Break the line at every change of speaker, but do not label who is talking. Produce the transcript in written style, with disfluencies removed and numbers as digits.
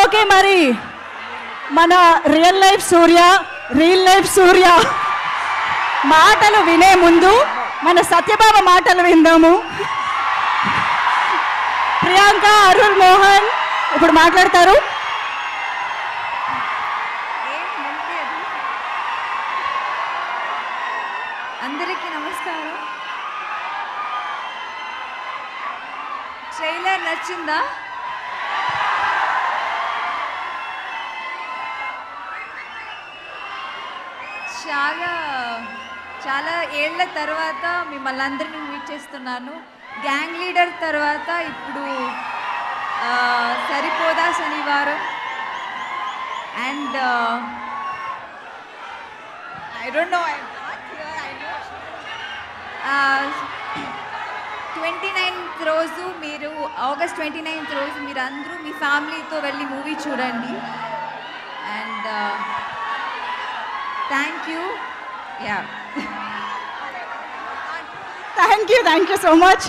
Okay, మరి మన real life సూర్య మాటలు వినే ముందు మన సత్యభామ మాటలు విందాము. ప్రియాంక, అరుణ్ మోహన్ ఇప్పుడు మాట్లాడతారు.
అందరికీ నమస్కారం. ట్రైలర్ నచ్చిందా? చాలా ఏళ్ల తర్వాత మిమ్మల్ని అందరినీ మీట్ చేస్తున్నాను. గ్యాంగ్ లీడర్ తర్వాత ఇప్పుడు సరిపోదా శనివారం and I don't know, 29th రోజు మీరు ఆగస్ట్ 29th రోజు మీరు అందరూ మీ ఫ్యామిలీతో వెళ్ళి మూవీ చూడండి. And thank you.
Thank you so much.